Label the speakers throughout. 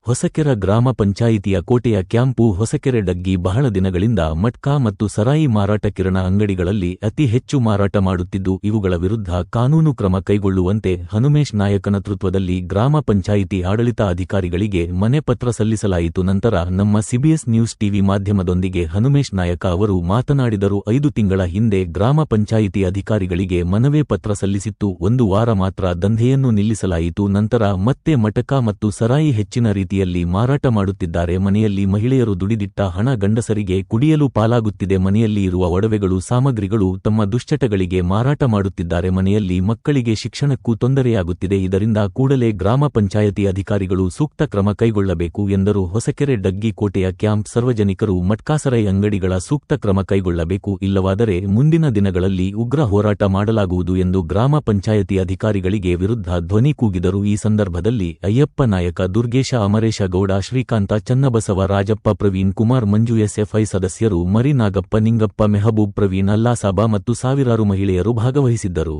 Speaker 1: ಹೊಸಕೆರೆ ಗ್ರಾಮ ಪಂಚಾಯಿತಿಯ ಕೋಟೆಯ ಕ್ಯಾಂಪು ಹೊಸಕೆರೆ ಡಗ್ಗಿ ಬಹಳ ದಿನಗಳಿಂದ ಮಟ್ಕಾ ಮತ್ತು ಸರಾಯಿ ಮಾರಾಟ ಕಿರಣ ಅಂಗಡಿಗಳಲ್ಲಿ ಅತಿ ಹೆಚ್ಚು ಮಾರಾಟ ಮಾಡುತ್ತಿದ್ದು ಇವುಗಳ ವಿರುದ್ಧ ಕಾನೂನು ಕ್ರಮ ಕೈಗೊಳ್ಳುವಂತೆ ಹನುಮೇಶ್ ನಾಯಕ ನೇತೃತ್ವದಲ್ಲಿ ಗ್ರಾಮ ಪಂಚಾಯಿತಿ ಆಡಳಿತ ಅಧಿಕಾರಿಗಳಿಗೆ ಮನೆ ಪತ್ರ ಸಲ್ಲಿಸಲಾಯಿತು. ನಂತರ ನಮ್ಮ ಸಿಬಿಎಸ್ ನ್ಯೂಸ್ ಟಿವಿ ಮಾಧ್ಯಮದೊಂದಿಗೆ ಹನುಮೇಶ್ ನಾಯಕ ಅವರು ಮಾತನಾಡಿದರು. 5 ತಿಂಗಳ ಹಿಂದೆ ಗ್ರಾಮ ಪಂಚಾಯಿತಿ ಅಧಿಕಾರಿಗಳಿಗೆ ಮನವಿ ಪತ್ರ ಸಲ್ಲಿಸಿತ್ತು. 1 ವಾರ ಮಾತ್ರ ದಂಧೆಯನ್ನು ನಿಲ್ಲಿಸಲಾಯಿತು. ನಂತರ ಮತ್ತೆ ಮಟಕಾ ಮತ್ತು ಸರಾಯಿ ಹೆಚ್ಚಿನ ರೀತಿಯಲ್ಲಿ ಮಾರಾಟ ಮಾಡುತ್ತಿದ್ದಾರೆ. ಮನೆಯಲ್ಲಿ ಮಹಿಳೆಯರು ದುಡಿದಿಟ್ಟ ಹಣ ಗಂಡಸರಿಗೆ ಕುಡಿಯಲು ಪಾಲಾಗುತ್ತಿದೆ. ಮನೆಯಲ್ಲಿ ಇರುವ ಒಡವೆಗಳು ಸಾಮಗ್ರಿಗಳು ತಮ್ಮ ದುಶ್ಚಟಗಳಿಗೆ ಮಾರಾಟ ಮಾಡುತ್ತಿದ್ದಾರೆ. ಮನೆಯಲ್ಲಿ ಮಕ್ಕಳಿಗೆ ಶಿಕ್ಷಣಕ್ಕೂ ತೊಂದರೆಯಾಗುತ್ತಿದೆ. ಇದರಿಂದ ಕೂಡಲೇ ಗ್ರಾಮ ಪಂಚಾಯಿತಿ ಅಧಿಕಾರಿಗಳು ಸೂಕ್ತ ಕ್ರಮ ಕೈಗೊಳ್ಳಬೇಕು ಎಂದರು. ಹೊಸಕೆರೆ ಡಗ್ಗಿ ಕೋಟೆಯ ಕ್ಯಾಂಪ್ ಸಾರ್ವಜನಿಕರು ಮಟ್ಕಾಸರಾಯಿ ಅಂಗಡಿಗಳ ಸೂಕ್ತ ಕ್ರಮ ಕೈಗೊಳ್ಳಬೇಕು, ಇಲ್ಲವಾದರೆ ಮುಂದಿನ ದಿನಗಳಲ್ಲಿ ಉಗ್ರ ಹೋರಾಟ ಮಾಡಲಾಗುವುದು ಎಂದು ಗ್ರಾಮ ಪಂಚಾಯಿತಿ ಅಧಿಕಾರಿಗಳಿಗೆ ವಿರುದ್ಧ ಧ್ವನಿ ಕೂಗಿದರು. ಈ ಸಂದರ್ಭದಲ್ಲಿ ಅಯ್ಯಪ್ಪ ನಾಯಕ, ದುರ್ಗೇಶ, ಅಮರೇಶ ಗೌಡ, ಶ್ರೀಕಾಂತ, ಚನ್ನಬಸವ, ರಾಜಪ್ಪ, ಪ್ರವೀಣ್ ಕುಮಾರ್, ಮಂಜು, ಎಸ್ಎಫ್ಐ ಸದಸ್ಯರು ಮರಿ, ನಾಗಪ್ಪ, ನಿಂಗಪ್ಪ, ಮೆಹಬೂಬ್, ಪ್ರವೀಣ್, ಅಲ್ಲಾಸಾಬಾ ಮತ್ತು ಸಾವಿರಾರು ಮಹಿಳೆಯರು ಭಾಗವಹಿಸಿದ್ದರು.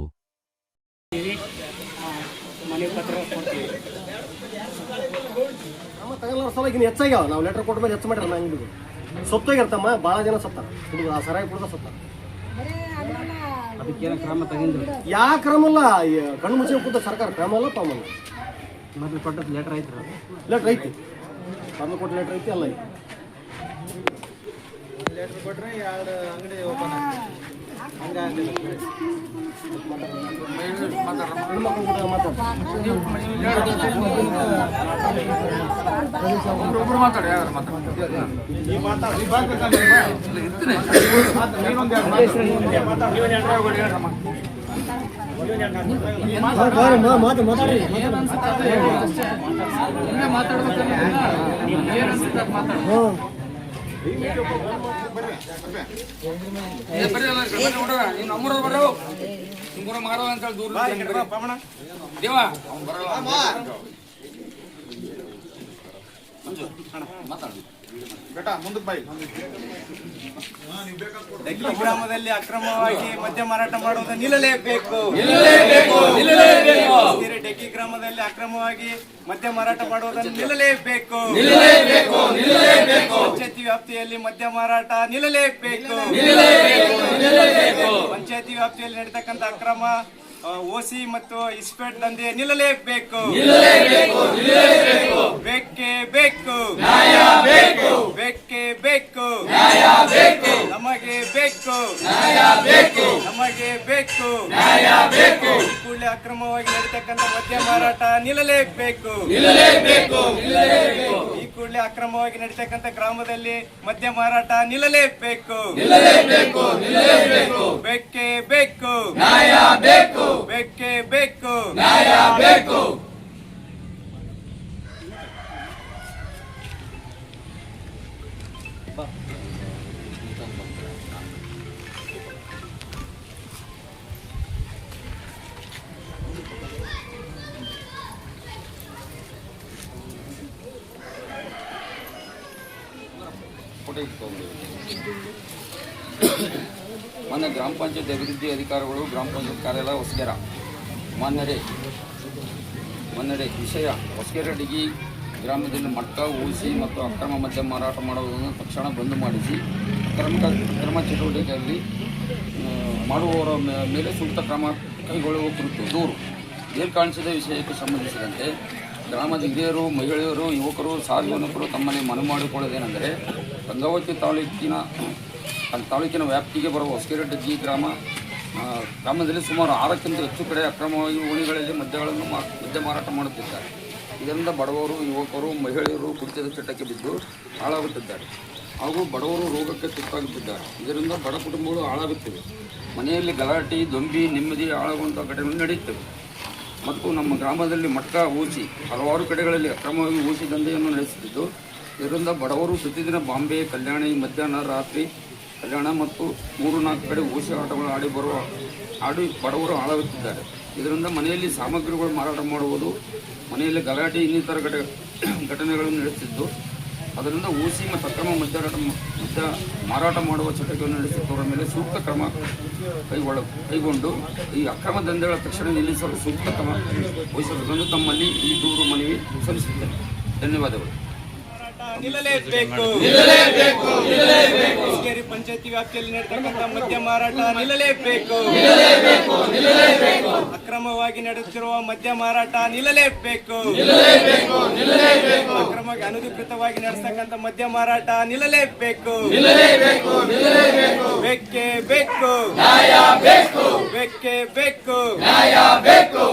Speaker 2: ಹೆಚ್ಚಾಗ್ಯಾವ ನಾವು ಲೆಟರ್ ಕೊಟ್ಟ ಮೇಲೆ ಹೆಚ್ಚು ಮಾಡ್ಯಾರ ಅಂಗಡಿಗೆ ಸೊತ್ತಾಗಿರ್ತಮ್ಮ. ಭಾಳ ಜನ ಸತ್ತಾರ, ಆ ಸರಾಯಿ ಕುಡ್ದ ಸತ್ತಾರ.
Speaker 3: ಅದಕ್ಕೇನು ಕ್ರಮ ತಗೊಂಡ್ರಿ?
Speaker 2: ಯಾವ ಕ್ರಮ ಇಲ್ಲ, ಕಣ್ಣು ಮುಚ್ಚಿ ಕೂತ ಸರ್ಕಾರ ಕ್ರಮ ಇಲ್ಲ ಪಾಮಲ್ಲ.
Speaker 3: ಮೊದಲು ಕೊಟ್ಟದ್ದು ಲೆಟರ್ ಐತ್ರಿ?
Speaker 2: ಲೆಟ್ರ್ ಐತಿ, ಮೊದಲು ಕೊಟ್ಟ ಲೆಟ್ರ್ ಐತಿ. ಅಲ್ಲ
Speaker 3: ಲೆಟರ್ ಕೊಟ್ರೆ 2 ಅಂಗಡಿ ಓಪನ್ ಆಗ್ತದೆ. ಹಂಗಾಗಿ
Speaker 4: ನಮ್ಮೂರ ಬರೋ ನಿಮ್ಮೂರ ಮಾಡೋ ಅಂತ ಹೇಳಿ ದೂರ ದೇವ
Speaker 3: ಡಗ್ಗಿ ಗ್ರಾಮದಲ್ಲಿ ಅಕ್ರಮವಾಗಿ ಮದ್ಯ ಮಾರಾಟ ಮಾಡುವುದನ್ನು ನಿಲ್ಲಲೇಬೇಕು. ಡಗ್ಗಿ ಗ್ರಾಮದಲ್ಲಿ ಅಕ್ರಮವಾಗಿ ಮದ್ಯ ಮಾರಾಟ ಮಾಡುವುದನ್ನು ನಿಲ್ಲಲೇಬೇಕು. ಪಂಚಾಯತಿ ವ್ಯಾಪ್ತಿಯಲ್ಲಿ ಮದ್ಯ ಮಾರಾಟ ನಿಲ್ಲಲೇಬೇಕು. ಪಂಚಾಯತಿ ವ್ಯಾಪ್ತಿಯಲ್ಲಿ ನಡೀತಕ್ಕಂಥ ಅಕ್ರಮ ಓಸಿ ಮತ್ತು ಇಸ್ಪೇಟ್ ದಂಧೆ ನಿಲ್ಲಲೇಬೇಕು. ಬೇಕೇ ಬೇಕು, ಬೇಕೇ ಬೇಕು, ನಮಗೆ ಬೇಕು, ನಮಗೆ ಬೇಕು. ಈ ಕೂಡಲೇ ಅಕ್ರಮವಾಗಿ ನಡೀತಕ್ಕಂಥ ಮದ್ಯ ಮಾರಾಟ ನಿಲ್ಲಲೇಬೇಕು. ಈ ಕೂಡಲೇ ಅಕ್ರಮವಾಗಿ ನಡೀತಕ್ಕಂಥ ಗ್ರಾಮದಲ್ಲಿ ಮದ್ಯ ಮಾರಾಟ ನಿಲ್ಲಲೇಬೇಕು. ಬೇಕೇ ಬೇಕು, ಬೇಕೇ ಬೇಕು, ನ್ಯಾಯ ಬೇಕು.
Speaker 4: ಮಾನ್ಯ ಗ್ರಾಮ ಪಂಚಾಯತ್ ಅಭಿವೃದ್ಧಿ ಅಧಿಕಾರಿಗಳು, ಗ್ರಾಮ ಪಂಚಾಯತ್ ಕಾರ್ಯಾಲಯ ಹೊಸಕೆರೆ, ಮಾನ್ಯರೇ ವಿಷಯ ಹೊಸಕೆರೆ ಡಗ್ಗಿ ಗ್ರಾಮದಲ್ಲಿ ಮಟ್ಕಾ, ಊಸಿ ಮತ್ತು ಅಕ್ರಮ ಮದ್ಯ ಮಾರಾಟ ಮಾಡುವುದನ್ನು ತಕ್ಷಣ ಬಂದ್ ಮಾಡಿಸಿ ಅಕ್ರಮ ಚಟುವಟಿಕೆಯಲ್ಲಿ ಮಾಡುವವರ ಮೇಲೆ ಸೂಕ್ತ ಕ್ರಮ ಕೈಗೊಳ್ಳುವ ಕುರಿತು ದೂರು. ಮೇಲ್ಕಾಣಿಸಿದ ವಿಷಯಕ್ಕೆ ಸಂಬಂಧಿಸಿದಂತೆ ಗ್ರಾಮದ ಹಿರಿಯರು, ಮಹಿಳೆಯರು, ಯುವಕರು, ಸಾರ್ವಜನಿಕರು ತಮ್ಮಲ್ಲಿ ಮನವಿ ಮಾಡಿಕೊಳ್ಳುವುದೇನೆಂದರೆ, ಗಂಗಾವತಿ ತಾಲೂಕಿನ ವ್ಯಾಪ್ತಿಗೆ ಬರುವ ಹೊಸಕೆರೆ ಡಗ್ಗಿ ಗ್ರಾಮದಲ್ಲಿ ಸುಮಾರು 6ಕ್ಕಿಂತ ಹೆಚ್ಚು ಕಡೆ ಅಕ್ರಮವಾಗಿ ಓಣಿಗಳಲ್ಲಿ ಮದ್ಯ ಮಾರಾಟ ಮಾಡುತ್ತಿದ್ದಾರೆ. ಇದರಿಂದ ಬಡವರು, ಯುವಕರು, ಮಹಿಳೆಯರು ಕುಡಿತದ ಚಟಕ್ಕೆ ಬಿದ್ದು ಹಾಳಾಗುತ್ತಿದ್ದಾರೆ ಹಾಗೂ ಬಡವರು ರೋಗಕ್ಕೆ ತುತ್ತಾಗುತ್ತಿದ್ದಾರೆ. ಇದರಿಂದ ಬಡ ಕುಟುಂಬಗಳು ಹಾಳಾಗುತ್ತಿವೆ. ಮನೆಯಲ್ಲಿ ಗಲಾಟೆ, ದೊಂಬಿ, ನೆಮ್ಮದಿ ಹಾಳಾಗುವಂಥ ಘಟನೆಗಳು ನಡೆಯುತ್ತವೆ. ಮತ್ತು ನಮ್ಮ ಗ್ರಾಮದಲ್ಲಿ ಮಟ್ಕಾ, ಊಸಿ ಹಲವಾರು ಕಡೆಗಳಲ್ಲಿ ಅಕ್ರಮವಾಗಿ ಊಸಿ ದಂಧೆಯನ್ನು ನಡೆಸುತ್ತಿದ್ದು, ಇದರಿಂದ ಬಡವರು ಪ್ರತಿದಿನ ಬಾಂಬೆ, ಕಲ್ಯಾಣಿ, ಮಧ್ಯಾಹ್ನ, ರಾತ್ರಿ ಕಲ್ಯಾಣ ಮತ್ತು 3-4 ಕಡೆ ಊಸಿ ಆಟಗಳು ಆಡಿ ಬಡವರು ಹಾಳಾಗುತ್ತಿದ್ದಾರೆ. ಇದರಿಂದ ಮನೆಯಲ್ಲಿ ಸಾಮಗ್ರಿಗಳು ಮಾರಾಟ ಮಾಡುವುದು, ಮನೆಯಲ್ಲಿ ಗಲಾಟೆ ಇನ್ನಿತರ ಘಟನೆಗಳನ್ನು ನಡೆಸುತ್ತಿದ್ದು, ಅದರಿಂದ ಊಸಿ ಮತ್ತು ಅಕ್ರಮ ಮದ್ಯ ಮಾರಾಟ ಮಾಡುವ ಚಟುವಟಿಕೆಯನ್ನು ನಡೆಸುತ್ತವರ ಮೇಲೆ ಸೂಕ್ತ ಕ್ರಮ ಕೈಗೊಂಡು ಈ ಅಕ್ರಮ ದಂಧೆಗಳ ತಕ್ಷಣ ನಿಲ್ಲಿಸಲು ಸೂಕ್ತ ಕ್ರಮ ವಹಿಸಬೇಕೆಂದು ತಮ್ಮಲ್ಲಿ ಈ ದೂರು ಮನವಿ ಸಲ್ಲಿಸುತ್ತೇನೆ. ಧನ್ಯವಾದಗಳು.
Speaker 3: ನಿಲ್ಲಲೇಬೇಕು. ಹೊಸಕೇರಿ ಪಂಚಾಯತಿ ವ್ಯಾಪ್ತಿಯಲ್ಲಿ ನಡೆತಕ್ಕಂಥ ಮದ್ಯ ಮಾರಾಟ ನಿಲ್ಲಲೇಬೇಕು. ಅಕ್ರಮವಾಗಿ ನಡೆಯುತ್ತಿರುವ ಮದ್ಯ ಮಾರಾಟ ನಿಲ್ಲಲೇಬೇಕು. ಅಕ್ರಮವಾಗಿ ಅನಧಿಕೃತವಾಗಿ ನಡೆಸತಕ್ಕಂಥ ಮದ್ಯ ಮಾರಾಟ ನಿಲ್ಲಲೇಬೇಕು. ಬೇಕೇ ಬೇಕು. ಬೇಕೇ ಬೇಕು.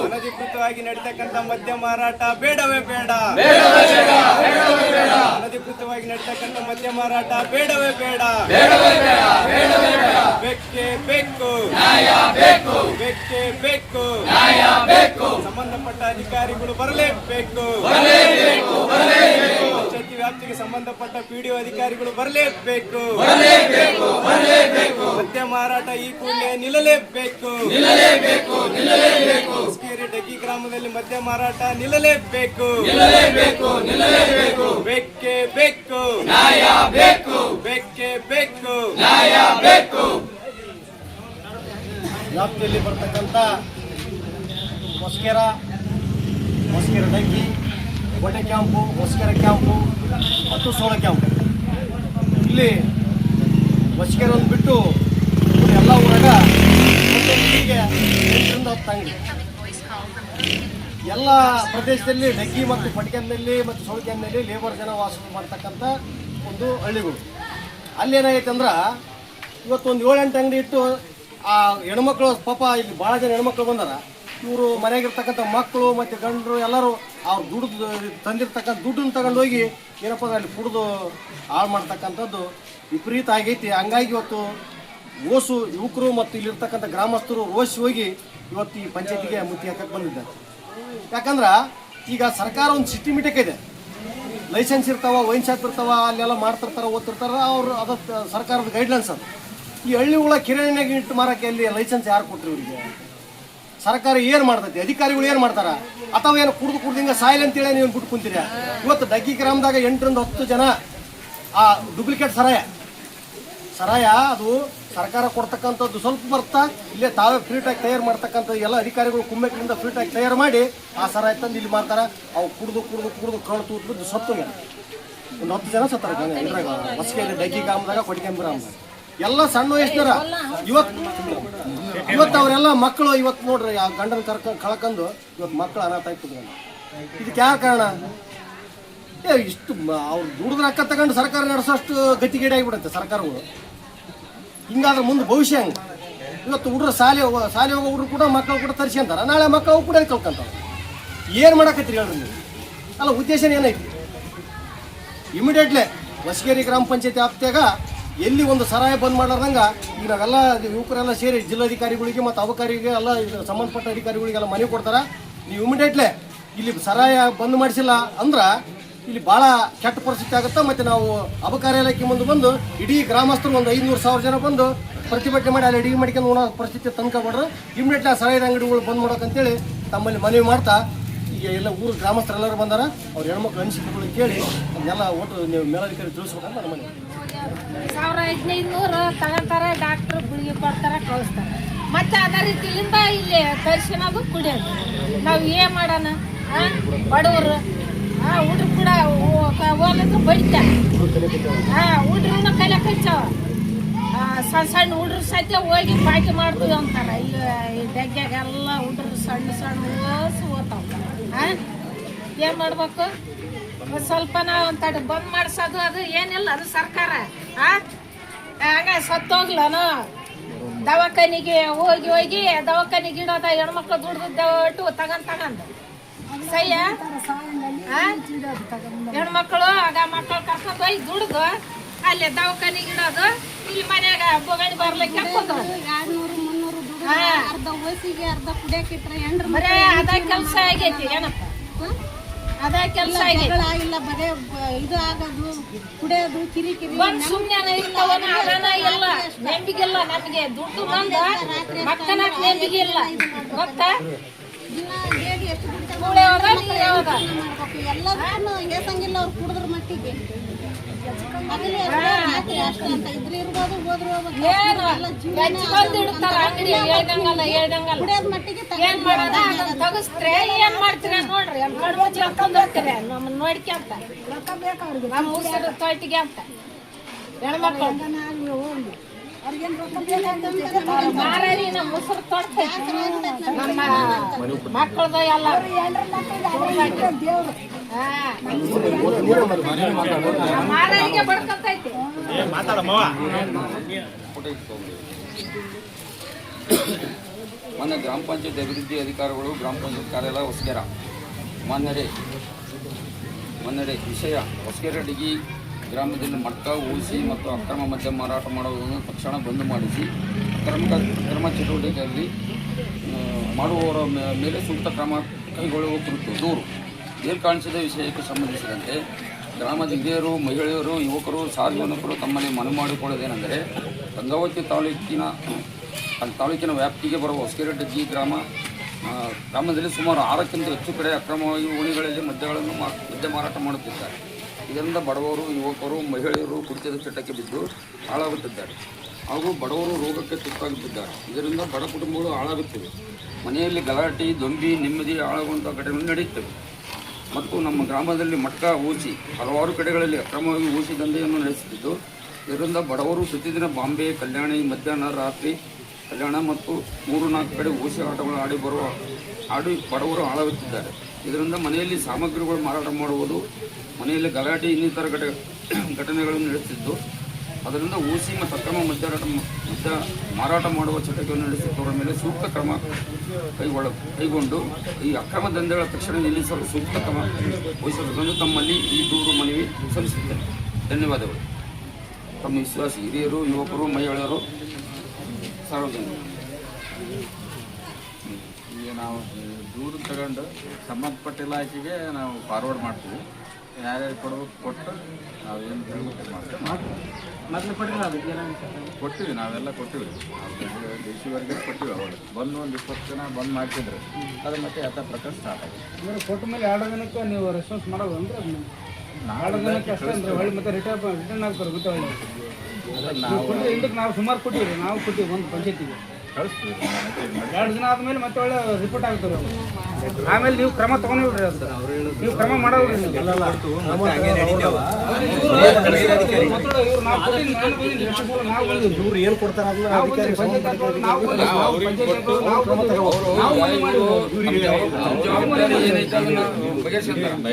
Speaker 3: ಅನಧಿಕೃತವಾಗಿ ನಡೆತಕ್ಕಂಥ ಮದ್ಯ ಮಾರಾಟ ಬೇಡವೇ ಬೇಡ. ಅನಧಿಕೃತವಾಗಿ ನಡೆತಕ್ಕಂಥ ಮದ್ಯ ಮಾರಾಟ ಬೇಡವೇ ಬೇಡ. ಬೇಕೇ ಬೇಕು. ಬೇಕೇ ಬೇಕು. ಸಂಬಂಧಪಟ್ಟ ಅಧಿಕಾರಿಗಳು ಬರಲೇಬೇಕು. ಪಂಚಾಯತಿ ವ್ಯಾಪ್ತಿಗೆ ಸಂಬಂಧಪಟ್ಟ ಪಿಡಿಒ ಅಧಿಕಾರಿಗಳು ಬರಲೇಬೇಕು. ಮದ್ಯ ಮಾರಾಟ ಈ ಕೂಡಲೇ ನಿಲ್ಲಲೇಬೇಕು. ಹೊಸಕೇರಿ ಡಗ್ಗಿ ಗ್ರಾಮದಲ್ಲಿ ಮದ್ಯ ಮಾರಾಟ ನಿಲ್ಲಲೇಬೇಕು. ಬೇಕೇ ಬೇಕು. ಬೇಕೇ ಬೇಕು.
Speaker 2: ವ್ಯಾಪ್ತಿಯಲ್ಲಿ ಬರ್ತಕ್ಕಂಥ ಹೊಸಕೇರ ಡಗ್ಗಿ, ಗೋಟೆ ಕ್ಯಾಂಪು, ಹೊಸಕೆರೆ ಕ್ಯಾಂಪು ಮತ್ತು ಸೋಳ ಕ್ಯಾಂಪು. ಇಲ್ಲಿ ಹೊಸಕೆರೆ ಒಂದು ಬಿಟ್ಟು ಎಲ್ಲ ಊರಾಗ ಒಂದೊಂದಿಗೆ 8ರಿಂದ 10 ಅಂಗಡಿ. ಎಲ್ಲ ಪ್ರದೇಶದಲ್ಲಿ ಡಗ್ಗಿ ಮತ್ತು ಪಟ್ಕ್ಯಾಮ್ನಲ್ಲಿ ಮತ್ತು ಸೋಳಕ್ಯಾಮ್ನಲ್ಲಿ ಲೇಬರ್ ಜನ ವಾಸ ಮಾಡ್ತಕ್ಕಂಥ ಒಂದು ಹಳ್ಳಿಗಳು. ಅಲ್ಲೇನಾಗೈತೆ ಅಂದ್ರೆ ಇವತ್ತೊಂದು 7-8 ಅಂಗಡಿ ಇಟ್ಟು ಆ ಹೆಣ್ಮಕ್ಳು ಪಾಪ ಇಲ್ಲಿ ಭಾಳ ಜನ ಹೆಣ್ಮಕ್ಳು ಬಂದಾರ. ಇವರು ಮನೆಯಾಗಿರ್ತಕ್ಕಂಥ ಮಕ್ಕಳು ಮತ್ತು ಗಂಡರು ಎಲ್ಲರೂ ಅವ್ರು ದುಡ್ದು ತಂದಿರ್ತಕ್ಕಂಥ ದುಡ್ಡನ್ನು ತಗೊಂಡೋಗಿ ಏನಪ್ಪ ಅಲ್ಲಿ ಕುಡಿದು ಹಾಳು ಮಾಡ್ತಕ್ಕಂಥದ್ದು ವಿಪರೀತ ಆಗೈತಿ. ಹಂಗಾಗಿ ಇವತ್ತು ಓಸು ಯುವಕರು ಮತ್ತು ಇಲ್ಲಿರ್ತಕ್ಕಂಥ ಗ್ರಾಮಸ್ಥರು ರೋಷಿ ಹೋಗಿ ಇವತ್ತು ಈ ಪಂಚಾಯತಿಗೆ ಮುತ್ತಿ ಹಾಕಕ್ಕೆ ಬಂದಿದ್ದಾರೆ. ಯಾಕಂದ್ರೆ ಈಗ ಸರ್ಕಾರ ಒಂದು ಸಿಸ್ಟಮಿಟಿಕ್ ಇದೆ. ಲೈಸೆನ್ಸ್ ಇರ್ತಾವ, ವೈನ್ ಶಾಪ್ ಇರ್ತಾವ, ಅಲ್ಲೆಲ್ಲ ಮಾಡ್ತಿರ್ತಾರೆ, ಓದ್ತಿರ್ತಾರೆ. ಅವರು ಅದು ಸರ್ಕಾರದ ಗೈಡ್ಲೈನ್ಸ್ ಅದು. ಈ ಹಳ್ಳಿಗಳ ಕಿರಾಣಿನಾಗ ಇಟ್ಟು ಮಾರಕ್ಕೆ ಅಲ್ಲಿ ಲೈಸೆನ್ಸ್ ಯಾರು ಕೊಟ್ಟರು ಇವರಿಗೆ? ಸರ್ಕಾರ ಏನು ಮಾಡ್ತೈತಿ? ಅಧಿಕಾರಿಗಳು ಏನು ಮಾಡ್ತಾರ? ಅಥವಾ ಏನು ಕುಡ್ದು ಹಿಂಗೆ ಸಾಯಿಲ್ ಅಂತೇಳಿ ನೀವು ಬಿಟ್ಟು ಕುಂತೀರ? ಇವತ್ತು ಡಗ್ಗಿ ಗ್ರಾಮದಾಗ 8ರಿಂದ 10 ಜನ ಆ ಡೂಪ್ಲಿಕೇಟ್ ಸರಾಯ ಅದು ಸರ್ಕಾರ ಕೊಡ್ತಕ್ಕಂಥದ್ದು ಸ್ವಲ್ಪ ಬರ್ತಾ ಇಲ್ಲೇ ತಾವೇ ಫ್ರೀಟಾಗಿ ತಯಾರು ಮಾಡ್ತಕ್ಕಂಥ ಎಲ್ಲ ಅಧಿಕಾರಿಗಳು ಕುಮ್ಮೆಕ್ಕಿನಿಂದ ಫ್ರೀಟಾಗಿ ತಯಾರು ಮಾಡಿ ಆ ಸರಾಯ ತಂದು ಇಲ್ಲಿ ಮಾಡ್ತಾರೆ. ಅವು ಕುಡ್ದು ಕಳು ತೂತು ಸತ್ತು ಒಂದು 10 ಜನ ಸತ್ತಾರ ಇದ್ರಾಗ ಹೊಸಕೇರಿ ಡಗ್ಗಿ ಗ್ರಾಮದಾಗ, ಕೊಟ್ಟಿಗೆಂಬ ಗ್ರಾಮದಾಗ. ಎಲ್ಲ ಸಣ್ಣ ವಯಸ್ಸಿನರ ಇವತ್ತು ಅವರೆಲ್ಲ ಮಕ್ಕಳು ಇವತ್ತು ನೋಡ್ರಿ ಆ ಗಂಡನ ಕಳ್ಕೊಂಡು ಇವತ್ತು ಮಕ್ಕಳು ಅನಾಥ ಆಗ್ತದೆ. ಇದಕ್ಕೆ ಯಾವ ಕಾರಣ? ಇಷ್ಟು ಅವ್ರು ದುಡಿದ್ರೆ ಅಕ್ಕ ತಗೊಂಡು ಸರ್ಕಾರ ನಡೆಸೋಷ್ಟು ಗತಿಗೇಡಿ ಆಗಿಬಿಡುತ್ತೆ ಸರ್ಕಾರಗಳು. ಹಿಂಗಾದ್ರೆ ಮುಂದೆ ಭವಿಷ್ಯ ಹಂಗೆ. ಇವತ್ತು ಹುಡುಗರು ಶಾಲೆ ಹೋಗೋ ಹುಡುಗರು ಕೂಡ ಮಕ್ಕಳು ಕೂಡ ತರಿಸ್ಕೊಂತಾರೆ. ನಾಳೆ ಮಕ್ಕಳು ಕೂಡ ಕಳ್ಕೊಂತಾವೆ. ಏನು ಮಾಡಕತ್ತೀರಿ ಹೇಳ್ರಿ ನೀವು? ಅಲ್ಲ, ಉದ್ದೇಶನ ಏನೈತಿ? ಇಮಿಡಿಯೇಟ್ಲಿ ಹೊಸಕೇರಿ ಗ್ರಾಮ ಪಂಚಾಯತಿ ವ್ಯಾಪ್ತಿಯಾಗ ಎಲ್ಲಿ ಒಂದು ಸರಾಯ ಬಂದ್ ಮಾಡ್ಲಾರ್ದಂಗೆ ಈಗ ನಾವೆಲ್ಲ ಯುವಕರೆಲ್ಲ ಸೇರಿ ಜಿಲ್ಲಾಧಿಕಾರಿಗಳಿಗೆ ಮತ್ತು ಅಬಕಾರಿಗೆ ಎಲ್ಲ ಸಂಬಂಧಪಟ್ಟ ಅಧಿಕಾರಿಗಳಿಗೆಲ್ಲ ಮನೆ ಕೊಡ್ತಾರೆ. ನೀವು ಇಮಿಡಿಯೇಟ್ಲಿ ಇಲ್ಲಿ ಸರಾಯ ಬಂದ್ ಮಾಡಿಸಿಲ್ಲ ಅಂದ್ರೆ ಇಲ್ಲಿ ಭಾಳ ಕೆಟ್ಟ ಪರಿಸ್ಥಿತಿ ಆಗುತ್ತೆ. ಮತ್ತು ನಾವು ಅಬಕಾರಿ ಇಲಾಖೆ ಮುಂದೆ ಬಂದು ಇಡೀ ಗ್ರಾಮಸ್ಥರು ಒಂದು 500,000 ಜನ ಬಂದು ಪ್ರತಿಭಟನೆ ಮಾಡಿ ಅಲ್ಲಿ ಅಡಿಗೆ ಮಾಡ್ಕೊಂಡು ಉಣೋ ಪರಿಸ್ಥಿತಿ ತನ್ಕೊಬಿಡ್ರೆ ಇಮಿಡಿಯೇಟ್ಲಿ ಆ ಸರಾಯದ ಅಂಗಡಿಗಳು ಬಂದ್ ಮಾಡೋಕಂತೇಳಿ ತಮ್ಮಲ್ಲಿ ಮನವಿ ಮಾಡ್ತಾ ಈಗ ಎಲ್ಲ ಊರು ಗ್ರಾಮಸ್ಥರೆಲ್ಲರೂ ಬಂದಾರ. ಅವ್ರ ಹೆಣ್ಮಕ್ಳು ಅನಿಸಿಕೆಗಳು ಕೇಳಿ ಅದನ್ನೆಲ್ಲ ಒಟ್ಟು ನೀವು ಮೇಲಧಿಕಾರಿ ತಿಳಿಸ್ಬೇಕಂತ ನನ್ನ ಮನೆ.
Speaker 5: 1500 ತಗೊಂತಾರೆ, ಡಾಕ್ಟ್ರು ಗುಳಿಗೆ ಕೊಡ್ತಾರೆ, ಕಳಿಸ್ತಾರೆ. ಮತ್ತೆ ಅದೇ ರೀತಿಯಿಂದ ಇಲ್ಲಿ ತರಿಸಿನದು ಕುಡಿಯೋದು. ನಾವು ಏನು ಮಾಡೋಣ? ಬಡವರು ಹುಡ್ರು ಕೂಡ ಹೋಲಿದ್ರು ಬಡಿತಾರೆ. ಹುಡ್ರನ್ನ ಕಲೆ ಕಚ್ಚಾವ. ಸಣ್ಣ ಹುಡ್ರು ಸದ್ಯ ಹೋಗಿ ಪಾರ್ಟಿ ಮಾಡ್ತೀವಿ ಅಂತಾರೆ. ಈ ಡಗ್ಗ್ಯಾಗೆಲ್ಲ ಹುಡ್ರು ಸಣ್ಣ ಓಸು ಓದ್ತಾವ. ಏನು ಮಾಡ್ಬೇಕು? ಸ್ವಲ್ಪ ನಾವು ಒಂದು ಬಂದ್ ಮಾಡಿಸೋದು ಅದು ಏನಿಲ್ಲ. ಅದು ಸರ್ಕಾರ ಹಂಗ ಸತ್ತೋಗ್ಲನು. ದವಾಖಾನಿಗೆ ಹೋಗಿ ದವಾಖಾನಿಗೆ ಇಡೋದ ಹೆಣ್ಮಕ್ಳು ದುಡ್ದು ತಗೊಂಡು ಸಯ್ಯ ಹೆಣ್ಮಕ್ಳು ಆಗ ಮಕ್ಕಳು ಕರ್ಕೊಂಡು ಹೋಗಿ ದುಡ್ದು ಅಲ್ಲಿ ದವಾಖಾನಿಗೆ ಇಡೋದು. ಇಲ್ಲಿ ಮನ್ಯಾಗ ಬೊಗಣಿ ಬರ್ಲಿಕ್ಕೆ ಬರೇ ಅದ ಕೆಲಸ ಆಗೈತಿ. ಏನಪ್ಪ ಅದೇ ಕೆಲಸ ಆಗಿಲ್ಲ. ಬರೇ ಇದು ಆಗೋದು, ಕುಡಿಯೋದು, ಕಿರಿಕಿರಿ. ಒಂದ್ ಸುಮ್ನೆ ಇರ್ತಾವನ ಅದನ್ನ ಎಲ್ಲ ನೆಂಬಿಗಿಲ್ಲ. ನಮಗೆ ದುಡ್ಡು ಬಂದ ಮಕ್ಕಳಾಗ ನೆಂಬಿಗಿಲ್ಲ. ಗೊತ್ತಾ?
Speaker 6: ಎಲ್ಲದಕ್ಕೂ ಹೇಸಂಗಿಲ್ಲ ಅವ್ರು ಕುಡಿದ್ರ ಮಟ್ಟಿಗೆ.
Speaker 5: ಏನು ಹೆಚ್ಚಿಕೊಂಡು ಇಡ್ತಾರ ಅಂಗಡಿ ಹೇಳ್ದಂಗಲ್ಲ ಏನ್ ಮಾಡೋದ ಅದನ್ನ ತಗಸ್ತ್ರೆ ಏನ್ ಮಾಡ್ತೀರ ನೋಡ್ರಿ ಕಡಿಮೆ ಚೆಲ್ಕೊಂಡ್ ಹೋಗ್ತೀರಿ ನಮ್ಮನ್ನ ನೋಡ್ಕೊಂತ ನಮ್ಮ ಮುಸುರು ತೊಟ್ಟಿಗೆ ಅಂತ ಹೆಣ್ಮಕ್ಳು ಮಾರಾರಿ ನಮ್ಮ ಮುಸುರು ತೊಡ್ತೈತಿ ನಮ್ಮ ಮಕ್ಕಳದ ಎಲ್ಲ ಮಾರಾರಿಗೆ ಬಡ್ಕಂತೈತಿ.
Speaker 4: ಮಾನ್ಯ ಗ್ರಾಮ ಪಂಚಾಯತ್ ಅಭಿವೃದ್ಧಿ ಅಧಿಕಾರಿಗಳು ಗ್ರಾಮ ಪಂಚಾಯತ್ ಕಾರ್ಯಾಲಯ ಹೊಸಕೆರ ಮಾನ್ಯರೇ ವಿಷಯ ಹೊಸಕೆರೆ ಡಿಗಿ ಗ್ರಾಮದಲ್ಲಿ ಮಟ್ಕ ಊಸಿ ಮತ್ತು ಅಕ್ರಮ ಮದ್ಯ ಮಾರಾಟ ಮಾಡುವುದನ್ನು ತಕ್ಷಣ ಬಂದ್ ಮಾಡಿಸಿ ಅಕ್ರಮ ಚಟುವಟಿಕೆಯಲ್ಲಿ ಮಾಡುವವರ ಮೇಲೆ ಸೂಕ್ತ ಕ್ರಮ ಕೈಗೊಳ್ಳುವ ಕುರಿತು ದೂರು. ಕಾಣಿಸಿದ ವಿಷಯಕ್ಕೆ ಸಂಬಂಧಿಸಿದಂತೆ ಗ್ರಾಮದ ಹಿರಿಯರು, ಮಹಿಳೆಯರು, ಯುವಕರು, ಸಾರ್ವಜನಿಕರು ತಮ್ಮಲ್ಲಿ ಮನವಿ ಮಾಡಿಕೊಳ್ಳುವುದೇನೆಂದರೆ ಗಂಗಾವತಿ ತಾಲೂಕಿನ ವ್ಯಾಪ್ತಿಗೆ ಬರುವ ಹೊಸಕೆರೆ ಡಗ್ಗಿ ಗ್ರಾಮದಲ್ಲಿ ಸುಮಾರು 6ಕ್ಕಿಂತ ಹೆಚ್ಚು ಕಡೆ ಅಕ್ರಮವಾಗಿ ಓಣಿಗಳಲ್ಲಿ ಮದ್ಯ ಮಾರಾಟ ಮಾಡುತ್ತಿದ್ದಾರೆ. ಇದರಿಂದ ಬಡವರು, ಯುವಕರು, ಮಹಿಳೆಯರು ಕುಡಿತದ ಚಟಕ್ಕೆ ಬಿದ್ದು ಹಾಳಾಗುತ್ತಿದ್ದಾರೆ ಹಾಗೂ ಬಡವರು ರೋಗಕ್ಕೆ ತುತ್ತಾಗುತ್ತಿದ್ದಾರೆ. ಇದರಿಂದ ಬಡ ಕುಟುಂಬಗಳು ಹಾಳಾಗುತ್ತಿವೆ. ಮನೆಯಲ್ಲಿ ಗಲಾಟೆ, ದೊಂಬಿ, ನೆಮ್ಮದಿ ಹಾಳಾಗುವಂಥ ಘಟನೆಗಳು ನಡೆಯುತ್ತವೆ. ಮತ್ತು ನಮ್ಮ ಗ್ರಾಮದಲ್ಲಿ ಮಟ್ಕ ಊಸಿ ಹಲವಾರು ಕಡೆಗಳಲ್ಲಿ ಅಕ್ರಮವಾಗಿ ಊಸಿ ದಂಧೆಯನ್ನು ನಡೆಸುತ್ತಿದ್ದು, ಇದರಿಂದ ಬಡವರು ಪ್ರತಿದಿನ ಬಾಂಬೆ, ಕಲ್ಯಾಣಿ, ಮಧ್ಯಾಹ್ನ, ರಾತ್ರಿ ಕಲ್ಯಾಣ ಮತ್ತು 3-4 ಕಡೆ ಊಸಿ ಆಟಗಳು ಆಡಿ ಬಡವರು ಹಾಳಾಗುತ್ತಿದ್ದಾರೆ. ಇದರಿಂದ ಮನೆಯಲ್ಲಿ ಸಾಮಗ್ರಿಗಳು ಮಾರಾಟ ಮಾಡುವುದು, ಮನೆಯಲ್ಲಿ ಗಲಾಟೆ ಇನ್ನಿತರ ಘಟನೆಗಳನ್ನು ನಡೆಸುತ್ತಿದ್ದು, ಅದರಿಂದ ಊಸಿ ಮತ್ತು ಅಕ್ರಮ ಮದ್ಯ ಮಾರಾಟ ಮಾಡುವ ಚಟುವಟಿಕೆಯನ್ನು ನಡೆಸುತ್ತವರ ಮೇಲೆ ಸೂಕ್ತ ಕ್ರಮ ಕೈಗೊಂಡು ಈ ಅಕ್ರಮ ದಂಧೆಗಳ ತಕ್ಷಣ ನಿಲ್ಲಿಸಲು ಸೂಕ್ತ ಕ್ರಮ ವಹಿಸಬೇಕೆಂದು ತಮ್ಮಲ್ಲಿ ಈ ದೂರು ಮನವಿ ಸಲ್ಲಿಸುತ್ತೇನೆ. ಧನ್ಯವಾದಗಳು. ತಮ್ಮ ವಿಶ್ವಾಸಿ ಹಿರಿಯರು, ಯುವಕರು, ಮಹಿಳೆಯರು, ಸಾರ್ವಜನಿಕರು.
Speaker 6: ಈಗ ನಾವು ದೂರು ತಗೊಂಡು ಸಂಬಂಧಪಟ್ಟ ಇಲಾಖೆಗೆ ನಾವು ಫಾರ್ವರ್ಡ್ ಮಾಡ್ತೀವಿ. ಯಾರ್ಯಾರು ಕೊಡ್ಬೇಕು ಕೊಟ್ಟು ನಾವು ಏನು ಮಾಡ್ತೀವಿ.
Speaker 2: ಮೊದಲು ಕೊಟ್ಟಿಲ್ಲ ಅದಕ್ಕೆ
Speaker 6: ಕೊಟ್ಟಿವಿ, ನಾವೆಲ್ಲ ಕೊಟ್ಟಿವಿ. ದೇಶಿವರೆಗೆ ಕೊಟ್ಟಿವಿ. ಅವಾಗ ಬಂದು ಒಂದು 20 ಜನ ಬಂದ್ ಮಾಡ್ತಿದ್ರು. ಅದು ಮತ್ತೆ ಯಥಾ ಪ್ರಕಾರ ಸ್ಟಾರ್ಟ್ ಆಗಿದೆ.
Speaker 2: ಅಂದ್ರೆ ಕೊಟ್ಟ ಮೇಲೆ 2 ದಿನಕ್ಕೆ ನೀವು ರೆಸ್ಪಾನ್ಸ್ ಮಾಡೋದು ಅಂದ್ರೆ 2 ದಿನಕ್ಕೆ ಅಷ್ಟೇ ಅಂದ್ರೆ ಹೊಳ್ಳಿ ಮತ್ತೆ ರಿಟರ್ನ್ ಆಗ್ತಾರೆ ಗೊತ್ತಾಗ. ಇದಕ್ಕೆ ನಾವು ಸುಮಾರು ಕೊಟ್ಟಿವಿ, ನಾವು ಕೊಟ್ಟಿವಿ ಒಂದು ಪಂಚಾಯತಿಗೆ
Speaker 6: ಕಳಿಸ್ತೀವಿ.
Speaker 2: 2 ದಿನ ಆದ್ಮೇಲೆ ಮತ್ತೆ ಒಳ್ಳೆ ರಿಪೋರ್ಟ್ ಆಗ್ತಾರೆ. ಆಮೇಲೆ ನೀವು ಕ್ರಮ ತಗೊಂಡಿಲ್ರಿ ಅಂತ ನೀವು ಕ್ರಮ ಮಾಡೋದ್ರಿ. ಇವ್ರು ಏನು ಕೊಡ್ತಾರ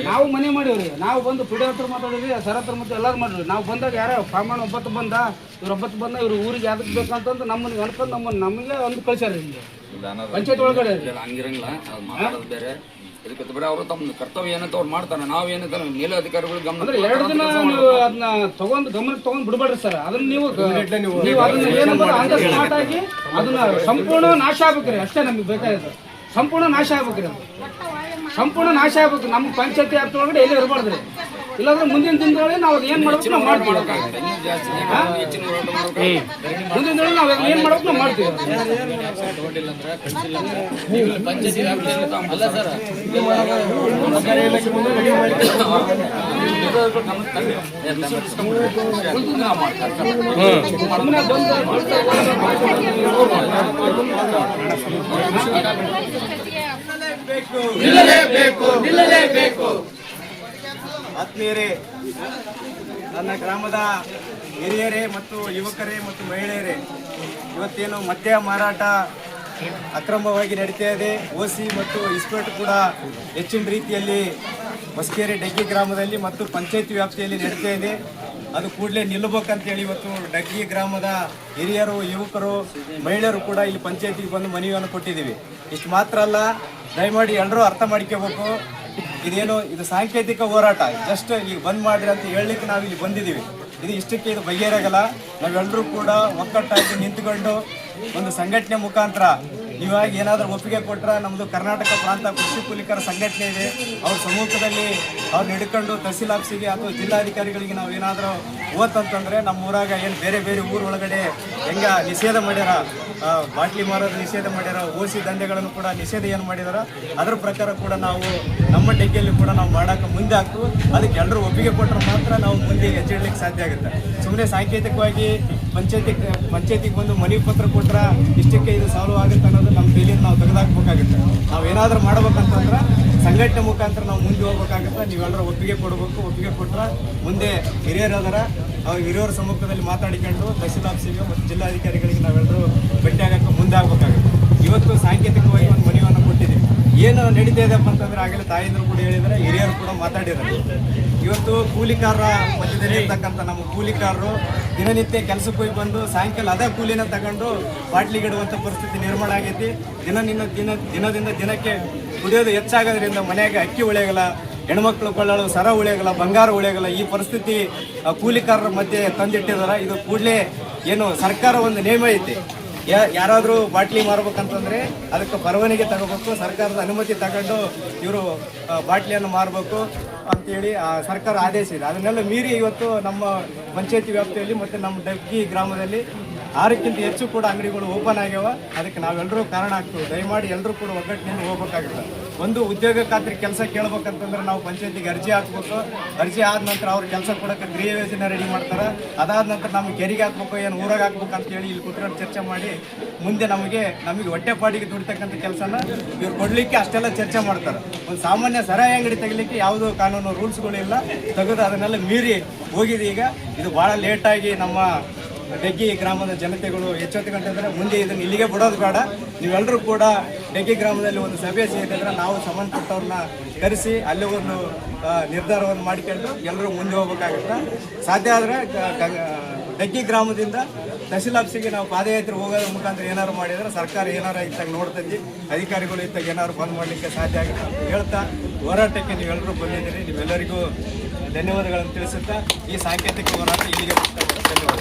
Speaker 2: ನಾವು ಮನೆ ಮಾಡಿವ್ರಿ. ನಾವು ಬಂದು ಪಿಡಿ ಹತ್ರ ಮಾತಾಡಿದ್ವಿ, ಸರ್ ಹತ್ರ ಮತ್ತೆ ಎಲ್ಲಾರು ಮಾಡಿದ್ವಿ. ನಾವು ಬಂದಾಗ ಯಾರ ಪ್ರಮಾಣ 9 ಬಂದ, ಇವ್ರು 9 ಬಂದ, ಇವ್ರು ಊರಿಗೆ ಯಾವ್ದಕ್ಕೆ ಬೇಕಂತಂದು ನಮ್ಮನ್ನ ಅನ್ಕೊಂಡು ನಮಗೆ ಒಂದು ಕಳ್ಸ್ಯಾರ ಇಲ್ಲಿ ಪಂಚಾಯತ್ ಒಳಗಡೆ.
Speaker 4: ಹಂಗಿರಂಗಿಲ್ಲ, ಅದು ಮಾತಾಡೋದು ಬೇರೆ. ಇದಕ್ಕೆ ಬೇರೆ ಅವರು ತಮ್ಮ ಕರ್ತವ್ಯ ಏನಂತ ಅವ್ರು ಮಾಡ್ತಾರೆ. ನಾವು ಏನಂತ ಮೇಲೆ ಅಧಿಕಾರಿಗಳು ಗಮನ
Speaker 2: ಅಂದ್ರೆ 2 ದಿನ ನೀವು ಅದನ್ನ ಗಮನಕ್ಕೆ ತಗೊಂಡ್ ಬಿಡಬೇಡ್ರಿ ಸರ್. ಅದನ್ನ ನೀವು ಅದನ್ನ ಏನಂದ್ರೆ ಹಂಗ ಸ್ಮಾರ್ಟ್ ಆಗಿ ಅದನ್ನ ಸಂಪೂರ್ಣ ನಾಶ ಆಗ್ಬೇಕ್ರಿ. ಅಷ್ಟೇ ನಮಗೆ ಬೇಕಾಗಿತ್ತು. ಸಂಪೂರ್ಣ ನಾಶ ಆಗ್ಬೇಕ್ರಿ. ಅದು ಸಂಪೂರ್ಣ ನಾಶ ಆಗ್ಬೇಕು. ನಮ್ಮ ಪಂಚಾಯತಿ ವ್ಯಾಪ್ತಿ ಒಳಗಡೆ ಎಲ್ಲಿ ಇರಬಾರ್ದ್ರಿ. ಇಲ್ಲಾಂದ್ರೆ ಮುಂದಿನ ದಿನಗಳಲ್ಲಿ ನಾವು ಏನ್ ಮಾಡ್ಬೇಕು ನಾವು ಮಾಡ್ತೀವಿ. ಮುಂದಿನ ದಿನ ನಾವು ಏನ್ ಮಾಡ್ಬೇಕು ನಾವು ಮಾಡ್ತೀವಿ.
Speaker 3: ನಿಲ್ಲಲೇಬೇಕು. ಆತ್ಮೀಯರೇ, ನನ್ನ ಗ್ರಾಮದ ಹಿರಿಯರೇ ಮತ್ತು ಯುವಕರೇ ಮತ್ತು ಮಹಿಳೆಯರೇ, ಇವತ್ತೇನು ಮದ್ಯ ಮಾರಾಟ ಅಕ್ರಮವಾಗಿ ನಡೀತಾ ಇದೆ. ಓಸಿ ಮತ್ತು ಇಸ್ಪೇಟ್ ಕೂಡ ಹೆಚ್ಚಿನ ರೀತಿಯಲ್ಲಿ ಹೊಸಕೆರೆ ಡಗ್ಗಿ ಗ್ರಾಮದಲ್ಲಿ ಮತ್ತು ಪಂಚಾಯತಿ ವ್ಯಾಪ್ತಿಯಲ್ಲಿ ನಡೀತಾ ಇದೆ. ಅದು ಕೂಡಲೇ ನಿಲ್ಲಬೇಕಂತೇಳಿ ಇವತ್ತು ಡಗ್ಗಿ ಗ್ರಾಮದ ಹಿರಿಯರು, ಯುವಕರು, ಮಹಿಳೆಯರು ಕೂಡ ಇಲ್ಲಿ ಪಂಚಾಯತಿಗೆ ಬಂದು ಮನವಿಯನ್ನು ಕೊಟ್ಟಿದ್ದೀವಿ. ಇಷ್ಟು ಮಾತ್ರ ಅಲ್ಲ, ದಯಮಾಡಿ ಎಲ್ಲರೂ ಅರ್ಥ ಮಾಡ್ಕೋಬೇಕು. ಇದು ಸಾಂಕೇತಿಕ ಹೋರಾಟ. ಜಸ್ಟ್ ಈಗ ಬಂದ್ ಮಾಡ್ರಿ ಅಂತ ಹೇಳಲಿಕ್ಕೆ ನಾವು ಇಲ್ಲಿ ಬಂದಿದ್ದೀವಿ. ಇಷ್ಟಕ್ಕೆ ಇದು ಬಗೆಹರಾಗಲ್ಲ. ನಾವೆಲ್ಲರೂ ಕೂಡ ಒಕ್ಕಟ್ಟಾಗಿ ನಿಂತುಕೊಂಡು ಒಂದು ಸಂಘಟನೆ ಮುಖಾಂತರ ನೀವಾಗಿ ಏನಾದರೂ ಒಪ್ಪಿಗೆ ಕೊಟ್ಟರೆ ನಮ್ಮದು ಕರ್ನಾಟಕ ಪ್ರಾಂತ ಕೃಷಿ ಕೂಲಿಕರ ಸಂಘಟನೆ ಇದೆ, ಅವ್ರ ಸಮ್ಮುಖದಲ್ಲಿ ಅವ್ರನ್ನ ಹಿಡ್ಕೊಂಡು ತಹಸೀಲ್ ಆಫೀಸಿಗೆ ಅಥವಾ ಜಿಲ್ಲಾಧಿಕಾರಿಗಳಿಗೆ ನಾವು ಏನಾದರೂ ಓದ್ತಂತಂದರೆ ನಮ್ಮ ಊರಾಗ ಏನು ಬೇರೆ ಬೇರೆ ಊರೊಳಗಡೆ ಹೆಂಗ ನಿಷೇಧ ಮಾಡ್ಯಾರ, ಬಾಟ್ಲಿ ಮಾರೋದು ನಿಷೇಧ ಮಾಡ್ಯಾರ, ಓಸಿ ದಂಧೆಗಳನ್ನು ಕೂಡ ನಿಷೇಧ ಏನು ಮಾಡಿದಾರ ಅದ್ರ ಪ್ರಕಾರ ಕೂಡ ನಾವು ನಮ್ಮ ಡೆಗ್ಗಿಯಲ್ಲಿ ಕೂಡ ನಾವು ಮಾಡೋಕೆ ಮುಂದೆ ಆಗ್ತು. ಅದಕ್ಕೆ ಎಲ್ಲರೂ ಒಪ್ಪಿಗೆ ಕೊಟ್ಟರೆ ಮಾತ್ರ ನಾವು ಮುಂದೆ ಹೆಜ್ಜೆ ಇಡಲಿಕ್ಕೆ ಸಾಧ್ಯ ಆಗುತ್ತೆ. ಸುಮ್ಮನೆ ಸಾಂಕೇತಿಕವಾಗಿ ಪಂಚಾಯತಿಗೆ ಬಂದು ಮನವಿ ಪತ್ರ ಕೊಟ್ಟರೆ ಇಷ್ಟಕ್ಕೆ ಇದು ಸಾಲ್ವ್ ಆಗುತ್ತೆ ಅನ್ನೋದು ನಮ್ಮ ಕೈಲಿಂದ ನಾವು ತೆಗೆದಾಕ್ಬೇಕಾಗುತ್ತೆ. ನಾವು ಏನಾದರೂ ಮಾಡ್ಬೇಕಂತಂದ್ರೆ ಸಂಘಟನೆ ಮುಖಾಂತರ ನಾವು ಮುಂದೆ ಹೋಗ್ಬೇಕಾಗುತ್ತೆ. ನೀವೆಲ್ಲರೂ ಒಪ್ಪಿಗೆ ಕೊಡಬೇಕು. ಒಪ್ಪಿಗೆ ಕೊಟ್ಟರೆ ಮುಂದೆ ಹಿರಿಯರು ಅದರ ಹಿರಿಯರ ಸಮ್ಮುಖದಲ್ಲಿ ಮಾತಾಡಿಕೊಂಡು ತಹಸೀಲ್ ಆಫೀಸಿಗೆ ಮತ್ತು ಜಿಲ್ಲಾಧಿಕಾರಿಗಳಿಗೆ ನಾವೆಲ್ಲರೂ ಭೇಟಿ ಆಗೋಕ್ಕೆ ಮುಂದೆ ಆಗಬೇಕಾಗುತ್ತೆ. ಇವತ್ತು ಸಾಂಕೇತಿಕವಾಗಿ ಒಂದು ಮನವಿಯನ್ನು ಕೊಟ್ಟಿದ್ದೀವಿ. ಏನು ನಡೀತಾ ಇದೆಯಪ್ಪ ಅಂತಂದ್ರೆ ಆಗಲೇ ತಾಯಂದರು ಕೂಡ ಹೇಳಿದರೆ, ಹಿರಿಯರು ಕೂಡ ಮಾತಾಡಿದ್ದಾರೆ. ಇವತ್ತು ಕೂಲಿಕಾರರ ಮಧ್ಯದಲ್ಲಿ ಇರ್ತಕ್ಕಂಥ ನಮ್ಮ ಕೂಲಿಕಾರರು ದಿನನಿತ್ಯ ಕೆಲಸಕ್ಕೆ ಹೋಗಿ ಬಂದು ಸಾಯಂಕಾಲ ಅದೇ ಕೂಲಿನ ತಗೊಂಡು ಬಾಟ್ಲಿಗಿಡುವಂಥ ಪರಿಸ್ಥಿತಿ ನಿರ್ಮಾಣ ಆಗೈತಿ. ದಿನದಿಂದ ದಿನಕ್ಕೆ ಕುಡಿಯೋದು ಹೆಚ್ಚಾಗೋದ್ರಿಂದ ಮನೆಯಾಗ ಅಕ್ಕಿ ಉಳಿಯೋಗಲ್ಲ, ಹೆಣ್ಮಕ್ಳು ಕೊಳ್ಳಲು ಸರ ಉಳಿಯೋಗಲ್ಲ, ಬಂಗಾರ ಉಳಿಯೋಗಲ್ಲ. ಈ ಪರಿಸ್ಥಿತಿ ಕೂಲಿಕಾರರ ಮಧ್ಯೆ ತಂದಿಟ್ಟಿದ್ದಾರೆ. ಇದು ಕೂಡಲೇ ಏನು ಸರ್ಕಾರ ಒಂದು ನಿಯಮ ಐತಿ, ಯಾರಾದರೂ ಬಾಟ್ಲಿ ಮಾರ್ಬೇಕಂತಂದರೆ ಅದಕ್ಕೆ ಪರವಾನಗಿ ತಗೋಬೇಕು, ಸರ್ಕಾರದ ಅನುಮತಿ ತಗೊಂಡು ಇವರು ಬಾಟ್ಲಿಯನ್ನು ಮಾರಬೇಕು ಅಂತೇಳಿ ಸರ್ಕಾರ ಆದೇಶ ಇದೆ. ಅದನ್ನೆಲ್ಲ ಮೀರಿ ಇವತ್ತು ನಮ್ಮ ಪಂಚಾಯತಿ ವ್ಯಾಪ್ತಿಯಲ್ಲಿ ಮತ್ತು ನಮ್ಮ ಡಗ್ಗಿ ಗ್ರಾಮದಲ್ಲಿ 6ಕ್ಕಿಂತ ಹೆಚ್ಚು ಕೂಡ ಅಂಗಡಿಗಳು ಓಪನ್ ಆಗ್ಯಾವ. ಅದಕ್ಕೆ ನಾವೆಲ್ಲರೂ ಕಾರಣ ಆಗ್ತೀವಿ. ದಯಮಾಡಿ ಎಲ್ಲರೂ ಕೂಡ ಒಗ್ಗಟ್ಟಿನಿಂದ ಹೋಗ್ಬೇಕಾಗುತ್ತೆ. ಒಂದು ಉದ್ಯೋಗ ಖಾತ್ರಿ ಕೆಲಸ ಕೇಳ್ಬೇಕಂತಂದ್ರೆ ನಾವು ಪಂಚಾಯತಿಗೆ ಅರ್ಜಿ ಹಾಕ್ಬೇಕು. ಅರ್ಜಿ ಆದ ನಂತರ ಅವ್ರ ಕೆಲಸ ಕೊಡೋಕ್ಕೆ ಗೃಹ ಯೋಜನೆ ರೆಡಿ ಮಾಡ್ತಾರೆ. ಅದಾದ ನಂತರ ನಮ್ಗೆ ಕೆರಿಗೆ ಹಾಕ್ಬೇಕು, ಏನು ಊರಾಗ ಹಾಕ್ಬೇಕು ಅಂತೇಳಿ ಇಲ್ಲಿ ಕೂತ್ಕೊಂಡು ಚರ್ಚೆ ಮಾಡಿ ಮುಂದೆ ನಮಗೆ ಹೊಟ್ಟೆಪಾಡಿಗೆ ದುಡಿತಕ್ಕಂಥ ಕೆಲಸನ ಇವ್ರು ಕೊಡಲಿಕ್ಕೆ ಅಷ್ಟೆಲ್ಲ ಚರ್ಚೆ ಮಾಡ್ತಾರೆ. ಒಂದು ಸಾಮಾನ್ಯ ಸರಾಯಿ ಅಂಗಡಿ ತೆಗಿಲಿಕ್ಕೆ ಯಾವುದೋ ಕಾನೂನು ರೂಲ್ಸ್ಗಳಿಲ್ಲ, ತೆಗೆದು ಅದನ್ನೆಲ್ಲ ಮೀರಿ ಹೋಗಿದೆ. ಈಗ ಇದು ಭಾಳ ಲೇಟಾಗಿ ನಮ್ಮ ಡೆಗ್ಗಿ ಗ್ರಾಮದ ಜನತೆಗಳು ಎಚ್ಚೆತ್ತುಕೊಂಡ್ರೆ ಮುಂದೆ ಇದನ್ನು ಇಲ್ಲಿಗೆ ಬಿಡೋದು ಬೇಡ. ನೀವೆಲ್ಲರೂ ಕೂಡ ಡೆಗ್ಗಿ ಗ್ರಾಮದಲ್ಲಿ ಒಂದು ಸಭೆ ಸೇರಿದ್ರೆ ನಾವು ಸಂಬಂಧಪಟ್ಟವ್ರನ್ನ ಕರೆಸಿ ಅಲ್ಲಿ ಒಂದು ನಿರ್ಧಾರವನ್ನು ಮಾಡಿಕೊಂಡು ಎಲ್ಲರೂ ಮುಂದೆ ಹೋಗ್ಬೇಕಾಗುತ್ತೆ. ಸಾಧ್ಯ ಆದರೆ ಡೆಗ್ಗಿ ಗ್ರಾಮದಿಂದ ತಹಸೀಲ್ ಆಫೀಸಿಗೆ ನಾವು ಪಾದಯಾತ್ರೆ ಹೋಗೋದ್ರ ಮುಖಾಂತರ ಏನಾದ್ರು ಮಾಡಿದರೆ ಸರ್ಕಾರ ಏನಾರು ಇದ್ದಾಗ ನೋಡ್ತೈತಿ, ಅಧಿಕಾರಿಗಳು ಇದ್ದಾಗ ಏನಾದ್ರು ಬಂದ್ ಮಾಡಲಿಕ್ಕೆ ಸಾಧ್ಯ ಆಗುತ್ತೆ ಅಂತ ಹೇಳ್ತಾ ಹೋರಾಟಕ್ಕೆ ನೀವೆಲ್ಲರೂ ಬಂದಿದ್ದೀರಿ. ನೀವೆಲ್ಲರಿಗೂ ಧನ್ಯವಾದಗಳನ್ನು ತಿಳಿಸುತ್ತಾ ಈ ಸಾಂಕೇತಿಕ ಹೋರಾಟ ಇಲ್ಲಿಗೆ ಧನ್ಯವಾದ.